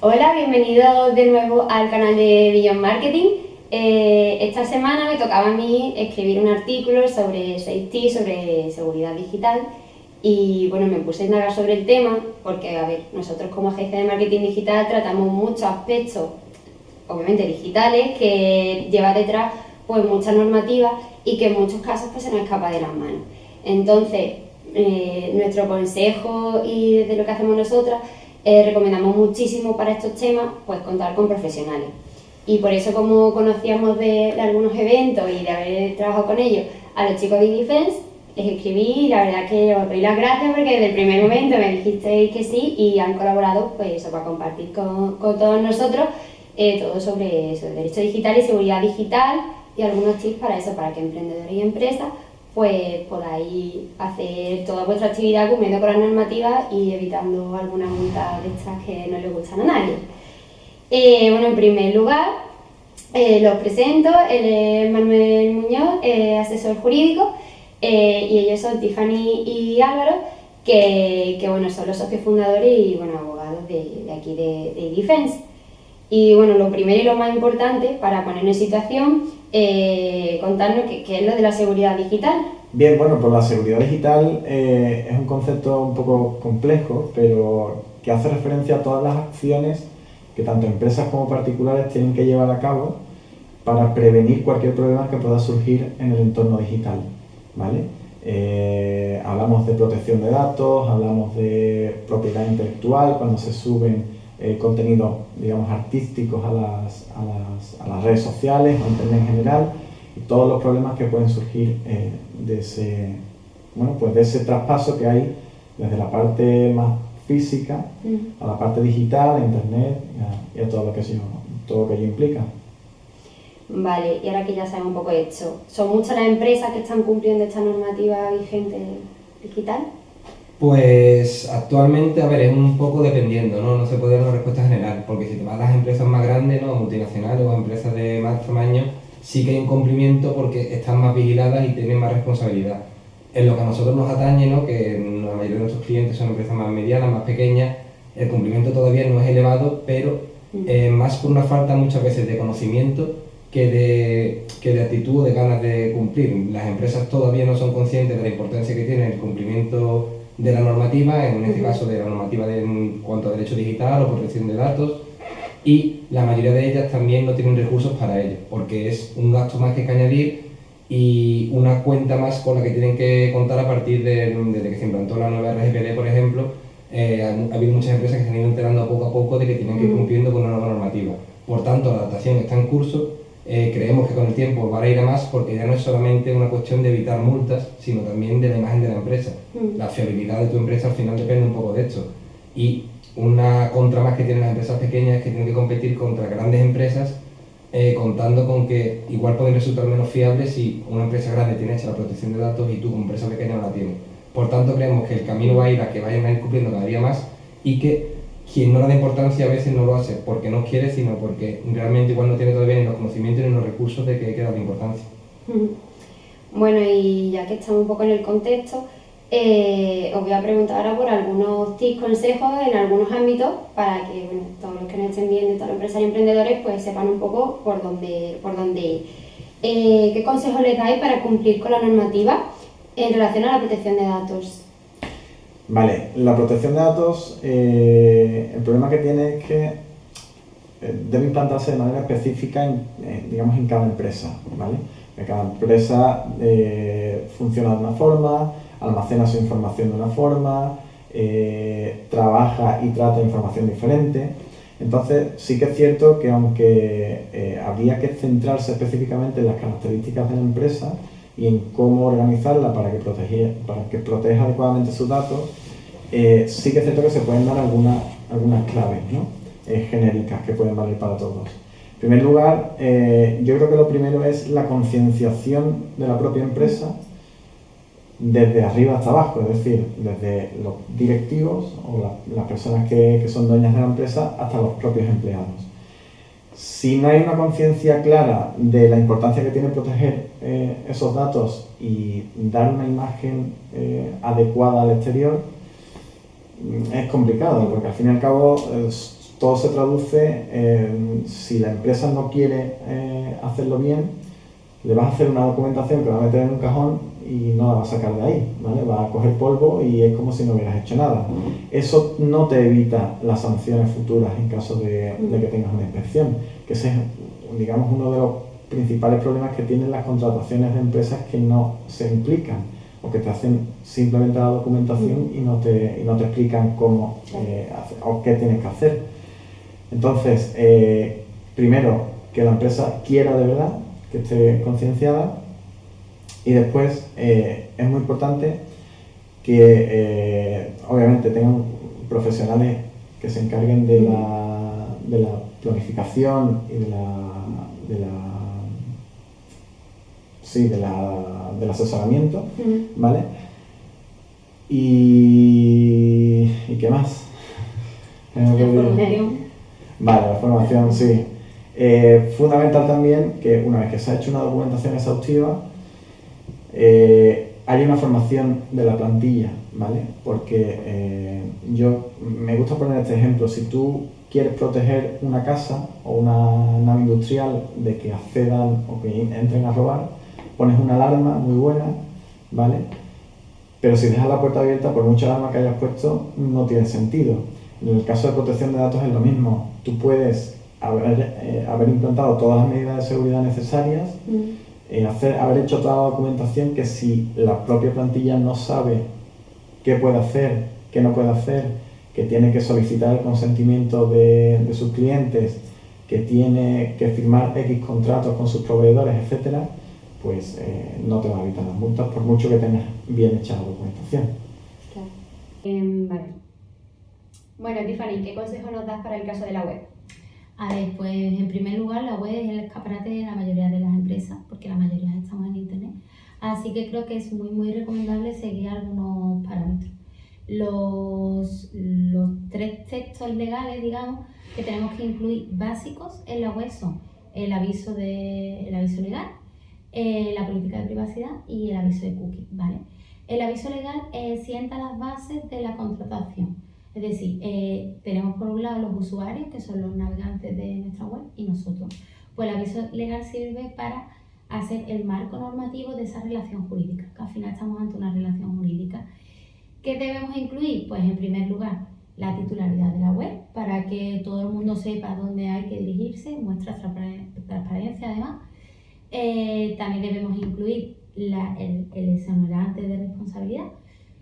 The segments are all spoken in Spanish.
Hola, bienvenidos de nuevo al canal de Beyond Marketing. Esta semana me tocaba a mí escribir un artículo sobre safety, sobre seguridad digital, y bueno, me puse a indagar sobre el tema porque, a ver, nosotros como agencia de marketing digital tratamos muchos aspectos, obviamente digitales, que lleva detrás pues muchas normativas y que en muchos casos pues se nos escapa de las manos. Entonces, nuestro consejo y desde lo que hacemos nosotras, recomendamos muchísimo para estos temas pues contar con profesionales. Y por eso, como conocíamos de algunos eventos y de haber trabajado con ellos, a los chicos de eDefense les escribí y la verdad que os doy las gracias porque desde el primer momento me dijisteis que sí y han colaborado pues eso, para compartir con todos nosotros todo sobre eso, derecho digital y seguridad digital, y algunos tips para eso, para que emprendedores y empresas pues podáis hacer toda vuestra actividad cumpliendo con las normativas y evitando alguna multa de estas que no le gustan a nadie. Bueno, en primer lugar, los presento. Él es Manuel Muñoz, asesor jurídico, y ellos son Tiffany y Álvaro, que bueno, son los socios fundadores y bueno, abogados de aquí de eDefense. Y bueno, lo primero y lo más importante para ponernos en situación, contarnos qué es lo de la seguridad digital. Bien, bueno, pues la seguridad digital es un concepto un poco complejo, pero que hace referencia a todas las acciones que tanto empresas como particulares tienen que llevar a cabo para prevenir cualquier problema que pueda surgir en el entorno digital, ¿vale? Hablamos de protección de datos, hablamos de propiedad intelectual cuando se suben contenidos, digamos, artísticos a las redes sociales o a internet en general, y todos los problemas que pueden surgir de ese traspaso que hay desde la parte más física a la parte digital, a internet y a todo lo que ello implica. Vale, y ahora que ya sabemos un poco de esto, ¿son muchas las empresas que están cumpliendo esta normativa vigente digital? Pues actualmente, a ver, es un poco dependiendo, ¿no? No se puede dar una respuesta general, porque si te vas a las empresas más grandes, ¿no? Multinacionales o empresas de más tamaño, sí que hay un cumplimiento porque están más vigiladas y tienen más responsabilidad. En lo que a nosotros nos atañe, ¿no? Que la mayoría de nuestros clientes son empresas más medianas, más pequeñas, el cumplimiento todavía no es elevado, pero más por una falta muchas veces de conocimiento que de actitud o de ganas de cumplir. Las empresas todavía no son conscientes de la importancia que tiene el cumplimiento de la normativa, en este caso de la normativa en cuanto a derecho digital o protección de datos, y la mayoría de ellas también no tienen recursos para ello, porque es un gasto más que hay que añadir y una cuenta más con la que tienen que contar a partir desde que se implantó la nueva RGPD, por ejemplo. Ha habido muchas empresas que se han ido enterando poco a poco de que tienen que ir cumpliendo con una nueva normativa. Por tanto, la adaptación está en curso. Creemos que con el tiempo va a ir a más porque ya no es solamente una cuestión de evitar multas, sino también de la imagen de la empresa. La fiabilidad de tu empresa al final depende un poco de esto. Y una contra más que tienen las empresas pequeñas es que tienen que competir contra grandes empresas, contando con que igual pueden resultar menos fiables si una empresa grande tiene hecha la protección de datos y tú como empresa pequeña no la tienes. Por tanto, creemos que el camino va a ir a que vayan a ir cumpliendo cada día más y que quien no le da importancia a veces no lo hace porque no quiere, sino porque realmente igual no tiene todavía ni los conocimientos ni los recursos de que hay que darle importancia. Bueno, y ya que estamos un poco en el contexto, os voy a preguntar ahora por algunos tips, consejos en algunos ámbitos para que bueno, todos los que nos estén viendo, todos los empresarios y emprendedores, pues sepan un poco por dónde ir. ¿Qué consejos les dais para cumplir con la normativa en relación a la protección de datos? Vale, la protección de datos, el problema que tiene es que debe implantarse de manera específica digamos, en cada empresa, ¿vale? Cada empresa funciona de una forma, almacena su información de una forma, trabaja y trata información diferente. Entonces, sí que es cierto que aunque habría que centrarse específicamente en las características de la empresa y en cómo organizarla para que proteja adecuadamente sus datos, sí que es cierto que se pueden dar algunas claves, ¿no? Genéricas que pueden valer para todos. En primer lugar, yo creo que lo primero es la concienciación de la propia empresa desde arriba hasta abajo, es decir, desde los directivos o las personas que son dueñas de la empresa hasta los propios empleados. Si no hay una conciencia clara de la importancia que tiene proteger esos datos y dar una imagen adecuada al exterior, es complicado, porque al fin y al cabo todo se traduce en, si la empresa no quiere hacerlo bien, le vas a hacer una documentación que va a meter en un cajón y no la va a sacar de ahí, ¿vale? Va a coger polvo y es como si no hubieras hecho nada. Eso no te evita las sanciones futuras en caso de que tengas una inspección, que ese es, digamos, uno de los principales problemas que tienen las contrataciones de empresas que no se implican o que te hacen simplemente la documentación y no te explican cómo o qué tienes que hacer. Entonces, primero, que la empresa quiera de verdad, que esté concienciada, y después es muy importante que obviamente tengan profesionales que se encarguen de la planificación y del asesoramiento, ¿vale? ¿Y qué más? La formación. Vale, la formación, sí. Fundamental también que una vez que se ha hecho una documentación exhaustiva, hay una formación de la plantilla, ¿vale? Porque yo me gusta poner este ejemplo. Si tú quieres proteger una casa o una nave industrial de que accedan o que entren a robar, pones una alarma muy buena, ¿vale? Pero si dejas la puerta abierta, por mucha alarma que hayas puesto, no tiene sentido. En el caso de protección de datos es lo mismo. Tú puedes haber implantado todas las medidas de seguridad necesarias, haber hecho toda la documentación, que si la propia plantilla no sabe qué puede hacer, qué no puede hacer, que tiene que solicitar el consentimiento de sus clientes, que tiene que firmar X contratos con sus proveedores, etcétera, pues no te va a evitar las multas por mucho que tengas bien hecha la documentación. Claro. Vale. Bueno, Tiffany, ¿qué consejo nos das para el caso de la web? A ver, pues en primer lugar la web es el escaparate de la mayoría de las empresas, porque la mayoría estamos en internet. Así que creo que es muy recomendable seguir algunos parámetros. Los 3 textos legales, digamos, que tenemos que incluir básicos en la web son el aviso legal, la política de privacidad y el aviso de cookie, ¿vale? El aviso legal sienta las bases de la contratación. Es decir, tenemos por un lado los usuarios, que son los navegantes de nuestra web, y nosotros. Pues el aviso legal sirve para hacer el marco normativo de esa relación jurídica, que al final estamos ante una relación jurídica. ¿Qué debemos incluir? Pues en primer lugar, la titularidad de la web, para que todo el mundo sepa dónde hay que dirigirse, muestra transparencia además. También debemos incluir el exonerante de responsabilidad.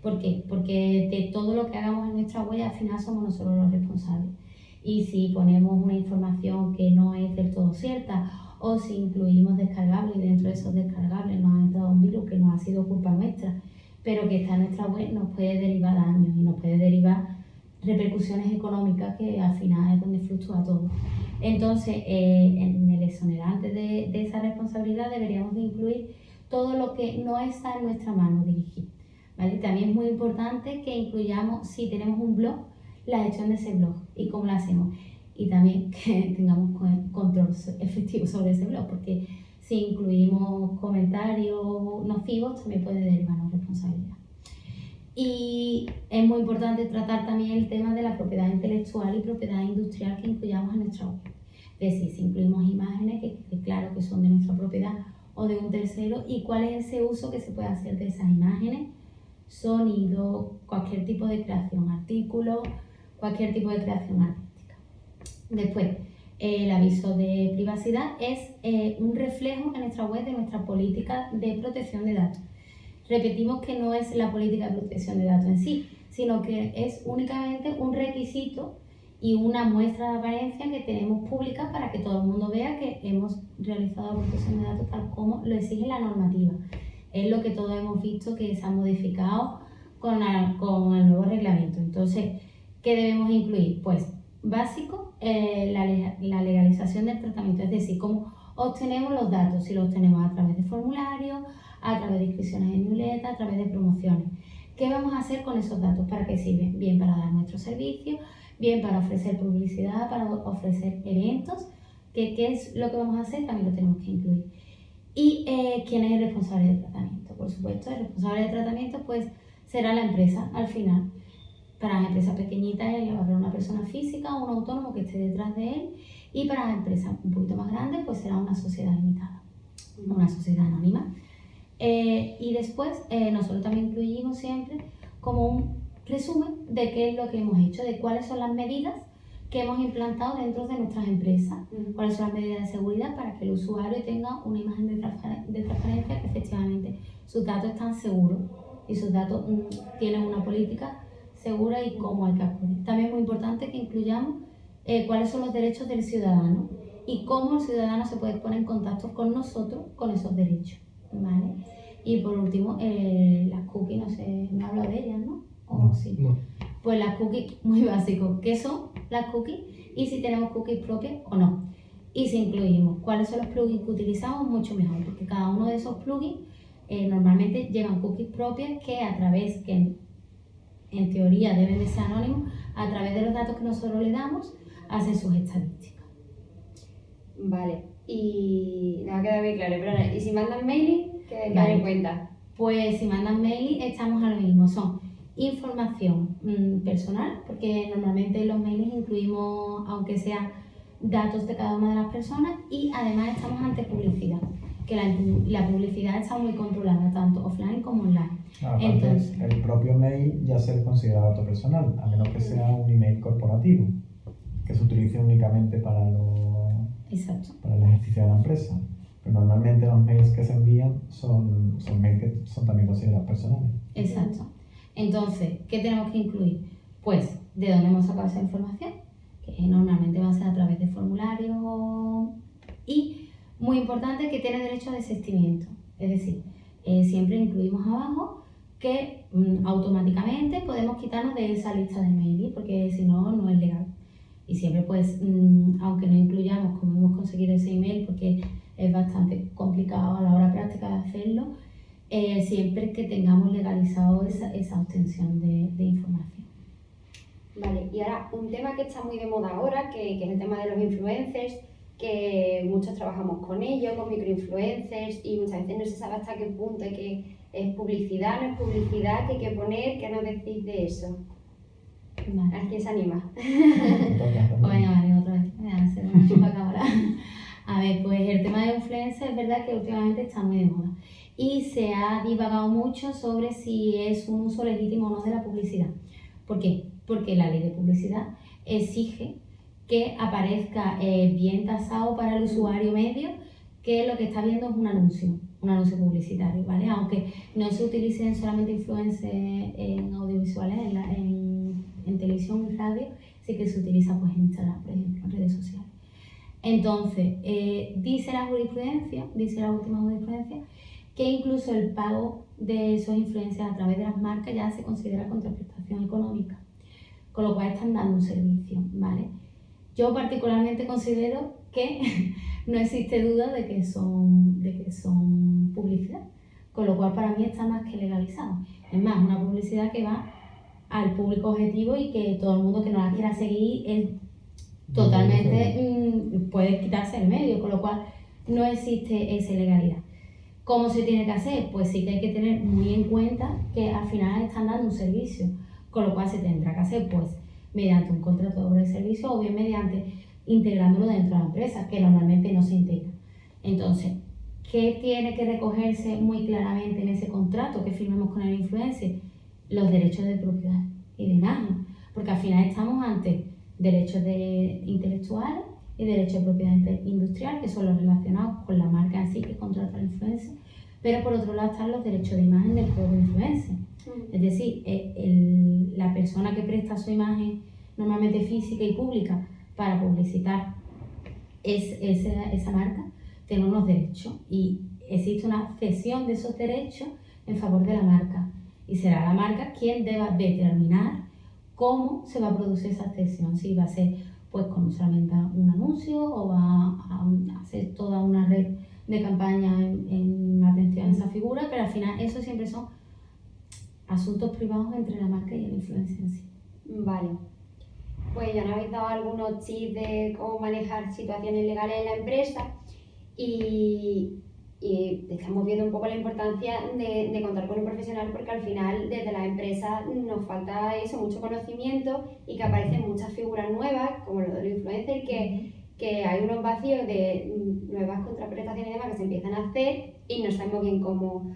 ¿Por qué? Porque de todo lo que hagamos en nuestra web al final somos nosotros los responsables. Y si ponemos una información que no es del todo cierta, o si incluimos descargables y dentro de esos descargables nos ha entrado un virus que no ha sido culpa nuestra, pero que está en nuestra web, nos puede derivar daños y nos puede derivar repercusiones económicas, que al final es donde fluctúa todo. Entonces, en el exonerante de esa responsabilidad deberíamos de incluir todo lo que no está en nuestra mano dirigir, ¿vale? También es muy importante que incluyamos, si tenemos un blog, la gestión de ese blog y cómo lo hacemos. Y también que tengamos control efectivo sobre ese blog, porque si incluimos comentarios nocivos también puede derivarnos responsabilidad. Y es muy importante tratar también el tema de la propiedad intelectual y propiedad industrial que incluyamos en nuestra web. Es decir, si incluimos imágenes que claro que son de nuestra propiedad o de un tercero, y cuál es ese uso que se puede hacer de esas imágenes, sonido, cualquier tipo de creación, artículos, cualquier tipo de creación artística. Después, el aviso de privacidad es un reflejo en nuestra web de nuestra política de protección de datos. Repetimos que no es la política de protección de datos en sí, sino que es únicamente un requisito y una muestra de apariencia que tenemos pública para que todo el mundo vea que hemos realizado la protección de datos tal como lo exige la normativa. Es lo que todos hemos visto que se ha modificado con el nuevo reglamento. Entonces, ¿qué debemos incluir? Pues básico, la legalización del tratamiento, es decir, cómo obtenemos los datos, si los obtenemos a través de formularios, a través de inscripciones en newsletter, a través de promociones. ¿Qué vamos a hacer con esos datos? ¿Para qué sirven? Bien para dar nuestros servicios, bien para ofrecer publicidad, para ofrecer eventos. ¿Qué es lo que vamos a hacer? También lo tenemos que incluir. ¿Y quién es el responsable del tratamiento? Por supuesto, el responsable del tratamiento pues será la empresa al final. Para las empresas pequeñitas va a haber una persona física o un autónomo que esté detrás de él, y para las empresas un poquito más grandes pues será una sociedad limitada, una sociedad anónima. Y después nosotros también incluimos siempre como un resumen de qué es lo que hemos hecho, de cuáles son las medidas que hemos implantado dentro de nuestras empresas, cuáles son las medidas de seguridad para que el usuario tenga una imagen de transparencia, que efectivamente sus datos están seguros y sus datos tienen una política segura y cómo hay que acudir. También es muy importante que incluyamos cuáles son los derechos del ciudadano y cómo el ciudadano se puede poner en contacto con nosotros con esos derechos, ¿vale? Y por último, las cookies, no sé, me he hablado de ellas, ¿no? No, Sí. no. Pues las cookies, muy básico, ¿qué son las cookies? Y si tenemos cookies propias o no. Y si incluimos cuáles son los plugins que utilizamos, mucho mejor, porque cada uno de esos plugins normalmente llevan cookies propias que a través, que en teoría deben de ser anónimos, a través de los datos que nosotros le damos, hacen sus estadísticas. Vale, y me ha quedado bien claro, pero ¿y si mandan mailing? ¿Qué hay que tener en cuenta? Pues si mandan mailing estamos a lo mismo, son información personal, porque normalmente en los mailings incluimos, aunque sea datos de cada una de las personas, y además estamos ante publicidad, que la publicidad está muy controlada, tanto offline como online. Aparte, Entonces, el propio mail ya se considera dato personal, a menos que sea un email corporativo, que se utilice únicamente para exacto. el ejercicio de la empresa. Pero normalmente los mails que se envían son mails que son también considerados personales. Exacto. Entonces, ¿qué tenemos que incluir? Pues, ¿de dónde hemos sacado esa información? Que normalmente va a ser a través de formularios y, muy importante, que tiene derecho a desistimiento. Es decir, siempre incluimos abajo que automáticamente podemos quitarnos de esa lista de mail, porque si no, no es legal. Y siempre, pues, aunque no incluyamos cómo hemos conseguido ese email, porque es bastante complicado a la hora práctica de hacerlo, siempre que tengamos legalizado esa obtención de información. Vale, y ahora un tema que está muy de moda ahora, que es el tema de los influencers, que muchos trabajamos con ellos, con microinfluencers, y muchas veces no se sabe hasta qué punto que es publicidad, no es publicidad, que hay que poner, ¿qué nos decís de eso? Vale. ¿A quién se anima? Venga, vale, otra vez. Voy a hacer una chupacabra. A ver, pues el tema de influencer es verdad que últimamente está muy de moda. Y se ha divagado mucho sobre si es un uso legítimo o no de la publicidad. ¿Por qué? Porque la ley de publicidad exige que aparezca bien tasado para el usuario medio que lo que está viendo es un anuncio publicitario, ¿vale? Aunque no se utilicen solamente influencers en audiovisuales, en televisión y radio, sí que se utiliza pues en Instagram, por ejemplo, en redes sociales. Entonces, dice la última jurisprudencia, que incluso el pago de esos influencers a través de las marcas ya se considera contraprestación económica, con lo cual están dando un servicio, ¿vale? Yo particularmente considero que no existe duda de que son publicidad, con lo cual para mí está más que legalizado. Es más, una publicidad que va al público objetivo y que todo el mundo que no la quiera seguir es totalmente puede quitarse el medio, con lo cual no existe esa ilegalidad. ¿Cómo se tiene que hacer? Pues sí que hay que tener muy en cuenta que al final están dando un servicio, con lo cual se tendrá que hacer pues mediante un contrato de servicio o bien mediante integrándolo dentro de la empresa, que normalmente no se integra. Entonces, ¿qué tiene que recogerse muy claramente en ese contrato que firmemos con el influencer? Los derechos de propiedad y de imagen, porque al final estamos ante derechos intelectuales y derechos de propiedad industrial, que son los relacionados con la marca en sí que contrata el influencer, pero por otro lado están los derechos de imagen del propio influencer. Es decir, la persona que presta su imagen normalmente física y pública para publicitar esa marca tiene unos derechos y existe una cesión de esos derechos en favor de la marca, y será la marca quien deba determinar cómo se va a producir esa cesión, si va a ser pues con solamente un anuncio o va a hacer toda una red de campaña en atención a esa figura, pero al final eso siempre son asuntos privados entre la marca y el influencer en sí. Vale. Pues ya nos habéis dado algunos tips de cómo manejar situaciones legales en la empresa, y y estamos viendo un poco la importancia de contar con un profesional, porque al final desde las empresas nos falta eso, mucho conocimiento, y que aparecen muchas figuras nuevas, como lo de los influencers, que hay unos vacíos de nuevas contraprestaciones y demás que se empiezan a hacer y no sabemos bien cómo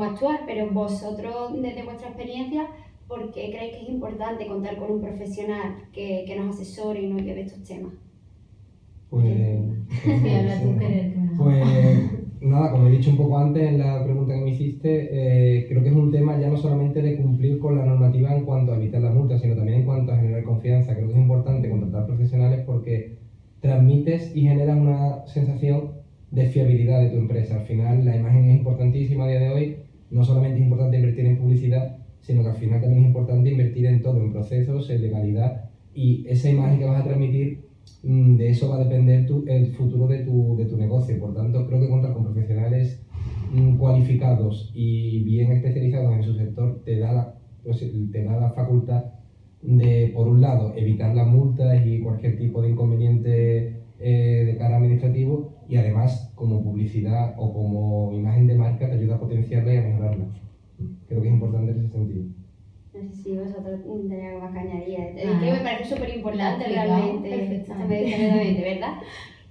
actuar. Pero vosotros, desde vuestra experiencia, ¿por qué creéis que es importante contar con un profesional que nos asesore y nos lleve estos temas? Pues, Sí, habla tú, que pues nada, como he dicho un poco antes en la pregunta que me hiciste, creo que es un tema ya no solamente de cumplir con la normativa en cuanto a evitar la multa, sino también en cuanto a generar confianza. Creo que es importante contratar profesionales porque transmites y generas una sensación de fiabilidad de tu empresa. Al final la imagen es importantísima a día de hoy. No solamente es importante invertir en publicidad, sino que al final también es importante invertir en todo, en procesos, en legalidad, y esa imagen que vas a transmitir, de eso va a depender el futuro de tu negocio. Por tanto, creo que contar con profesionales cualificados y bien especializados en su sector te da la facultad de, por un lado, evitar las multas y cualquier tipo de inconveniente de cara administrativo, y además, como publicidad o como imagen de marca, te ayuda a potenciarla y a mejorarla. Creo que es importante en ese sentido. No sé si vosotros tenéis algo más que añadir. Es Ah, que me parece súper importante realmente, perfectamente. ¿verdad?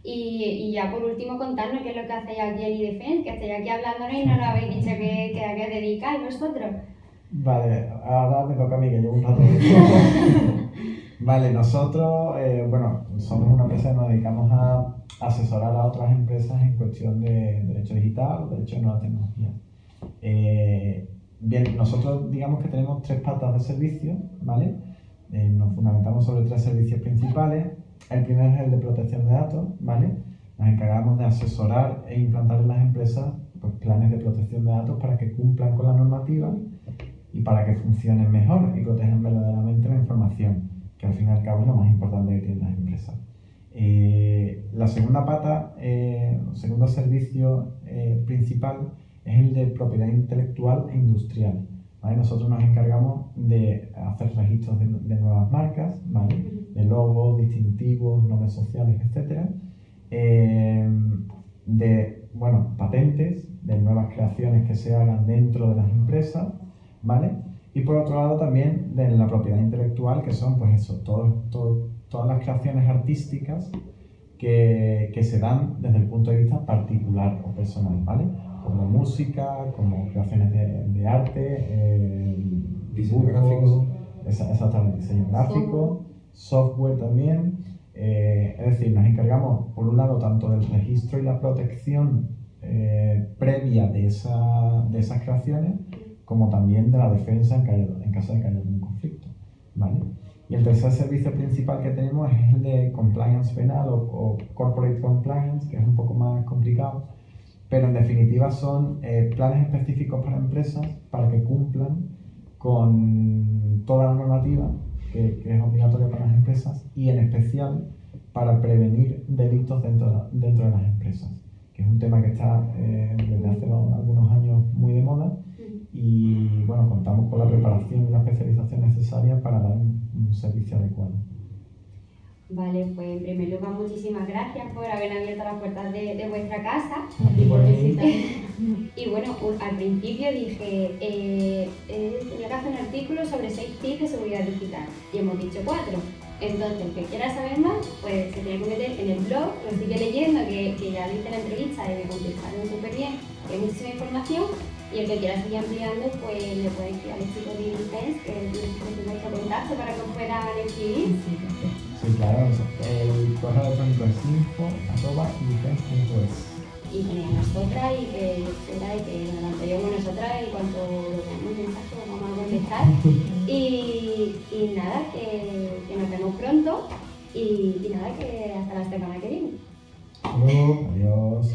Y ya por último, contarnos qué es lo que hacéis aquí en iDefense, que estáis aquí hablándonos y no nos habéis dicho a qué os dedicáis vosotros. Vale, ahora me toca a mí, que llevo un rato. Vale, nosotros, bueno, somos una empresa que nos dedicamos a asesorar a otras empresas en cuestión de derecho digital o derecho de nuevas tecnologías. Bien, nosotros digamos que tenemos 3 patas de servicio, ¿vale? Nos fundamentamos sobre 3 servicios principales. El primero es el de protección de datos, ¿vale? Nos encargamos de asesorar e implantar en las empresas pues, planes de protección de datos para que cumplan con la normativa y para que funcionen mejor y protejan verdaderamente la información, que al fin y al cabo es lo más importante que tienen las empresas. La segunda pata, el segundo servicio principal es el de propiedad intelectual e industrial, ¿vale? Nosotros nos encargamos de hacer registros de nuevas marcas, ¿vale? De logos, distintivos, nombres sociales, etc. De patentes, de nuevas creaciones que se hagan dentro de las empresas, ¿vale? Y por otro lado también de la propiedad intelectual, que son pues eso, todas las creaciones artísticas que se dan desde el punto de vista particular o personal, ¿vale? Como música, como creaciones de arte, Diseño gráfico. Exactamente, diseño gráfico, software también. Es decir, nos encargamos por un lado tanto del registro y la protección previa de esas creaciones, como también de la defensa en caso de que haya algún conflicto, ¿vale? Y el tercer servicio principal que tenemos es el de compliance penal o corporate compliance, que es un poco más complicado, pero en definitiva son planes específicos para empresas para que cumplan con toda la normativa que es obligatoria para las empresas, y en especial para prevenir delitos dentro de las empresas, que es un tema que está desde hace algunos años muy de moda. Y bueno, contamos con la preparación y la especialización necesaria para dar un servicio adecuado. Vale, pues en primer lugar muchísimas gracias por haber abierto las puertas de vuestra casa. Y por visitar. Y bueno, al principio dije, tenía que hacer un artículo sobre 6 tips de seguridad digital, y hemos dicho 4. Entonces, el que quiera saber más, pues se tiene que meter en el blog, lo sigue leyendo, que ya le hice la entrevista y me contestaron súper bien, que hay muchísima información. Y el que quiera seguir ampliando, pues le puede escribir al chico de iDefense, que es nuestro contacto para que os puedan escribir. Sí, claro, el correo electrónico es info@idefense.es. Y tenéis a nosotras y que nos mantenemos nosotras en cuanto lo veamos un mensaje, vamos a contestar. Y nada, que nos vemos pronto y nada, que hasta la semana que viene. Adiós.